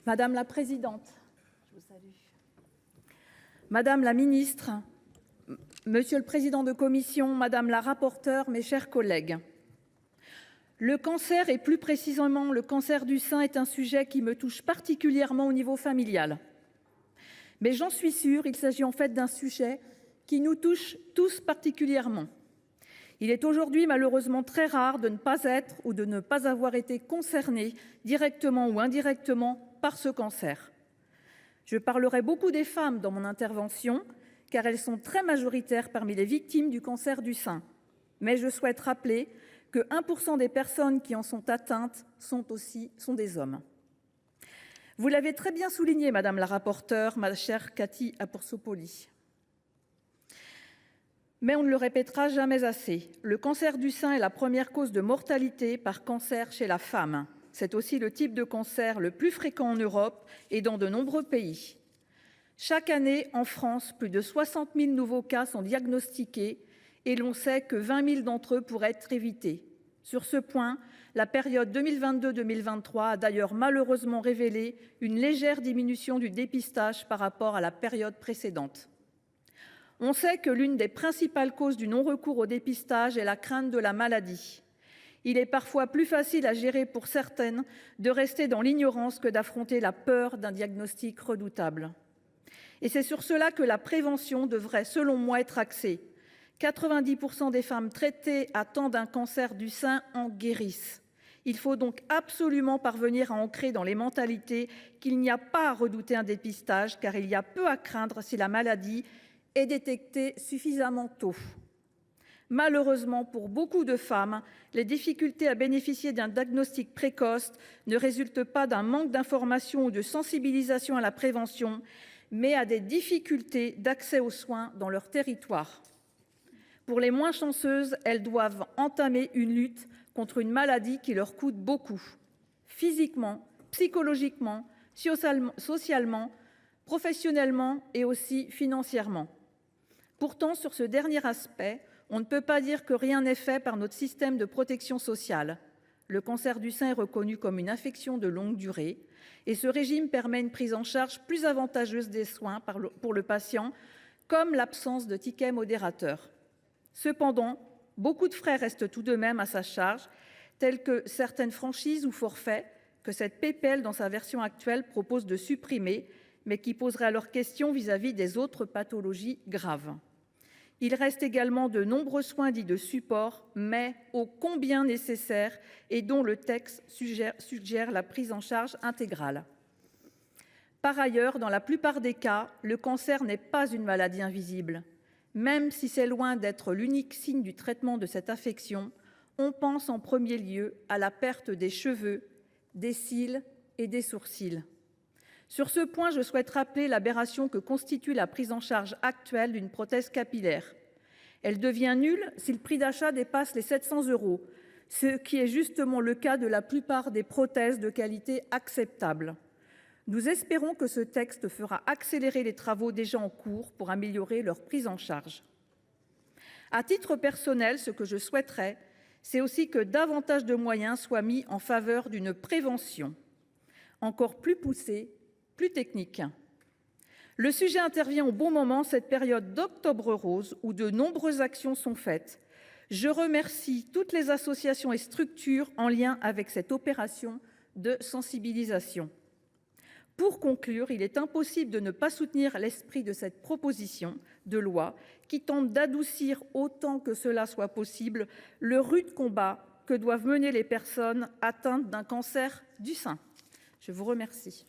Madame la présidente, je vous salue. Madame la ministre, monsieur le président de commission, madame la rapporteure, mes chers collègues, le cancer et plus précisément le cancer du sein est un sujet qui me touche particulièrement au niveau familial. Mais j'en suis sûre, il s'agit en fait d'un sujet qui nous touche tous particulièrement. Il est aujourd'hui malheureusement très rare de ne pas être ou de ne pas avoir été concerné directement ou indirectement par ce cancer. Je parlerai beaucoup des femmes dans mon intervention, car elles sont très majoritaires parmi les victimes du cancer du sein. Mais je souhaite rappeler que 1% des personnes qui en sont atteintes sont des hommes. Vous l'avez très bien souligné, madame la rapporteure, ma chère Cathy Apourceau-Poly. Mais on ne le répétera jamais assez, le cancer du sein est la première cause de mortalité par cancer chez la femme. C'est aussi le type de cancer le plus fréquent en Europe et dans de nombreux pays. Chaque année, en France, plus de 60 000 nouveaux cas sont diagnostiqués et l'on sait que 20 000 d'entre eux pourraient être évités. Sur ce point, la période 2022-2023 a d'ailleurs malheureusement révélé une légère diminution du dépistage par rapport à la période précédente. On sait que l'une des principales causes du non-recours au dépistage est la crainte de la maladie. Il est parfois plus facile à gérer pour certaines de rester dans l'ignorance que d'affronter la peur d'un diagnostic redoutable. Et c'est sur cela que la prévention devrait, selon moi, être axée. 90% des femmes traitées à temps d'un cancer du sein en guérissent. Il faut donc absolument parvenir à ancrer dans les mentalités qu'il n'y a pas à redouter un dépistage, car il y a peu à craindre si la maladie est détectée suffisamment tôt. Malheureusement, pour beaucoup de femmes, les difficultés à bénéficier d'un diagnostic précoce ne résultent pas d'un manque d'information ou de sensibilisation à la prévention, mais à des difficultés d'accès aux soins dans leur territoire. Pour les moins chanceuses, elles doivent entamer une lutte contre une maladie qui leur coûte beaucoup, physiquement, psychologiquement, socialement, professionnellement et aussi financièrement. Pourtant, sur ce dernier aspect, on ne peut pas dire que rien n'est fait par notre système de protection sociale. Le cancer du sein est reconnu comme une affection de longue durée et ce régime permet une prise en charge plus avantageuse des soins pour le patient, comme l'absence de ticket modérateur. Cependant, beaucoup de frais restent tout de même à sa charge, tels que certaines franchises ou forfaits que cette PPL, dans sa version actuelle, propose de supprimer, mais qui poseraient alors question vis-à-vis des autres pathologies graves. Il reste également de nombreux soins dits de support, mais ô combien nécessaires et dont le texte suggère la prise en charge intégrale. Par ailleurs, dans la plupart des cas, le cancer n'est pas une maladie invisible. Même si c'est loin d'être l'unique signe du traitement de cette affection, on pense en premier lieu à la perte des cheveux, des cils et des sourcils. Sur ce point, je souhaite rappeler l'aberration que constitue la prise en charge actuelle d'une prothèse capillaire. Elle devient nulle si le prix d'achat dépasse les 700 €, ce qui est justement le cas de la plupart des prothèses de qualité acceptable. Nous espérons que ce texte fera accélérer les travaux déjà en cours pour améliorer leur prise en charge. À titre personnel, ce que je souhaiterais, c'est aussi que davantage de moyens soient mis en faveur d'une prévention encore plus poussée, plus technique. Le sujet intervient au bon moment, cette période d'Octobre rose, où de nombreuses actions sont faites. Je remercie toutes les associations et structures en lien avec cette opération de sensibilisation. Pour conclure, il est impossible de ne pas soutenir l'esprit de cette proposition de loi qui tente d'adoucir autant que cela soit possible le rude combat que doivent mener les personnes atteintes d'un cancer du sein. Je vous remercie.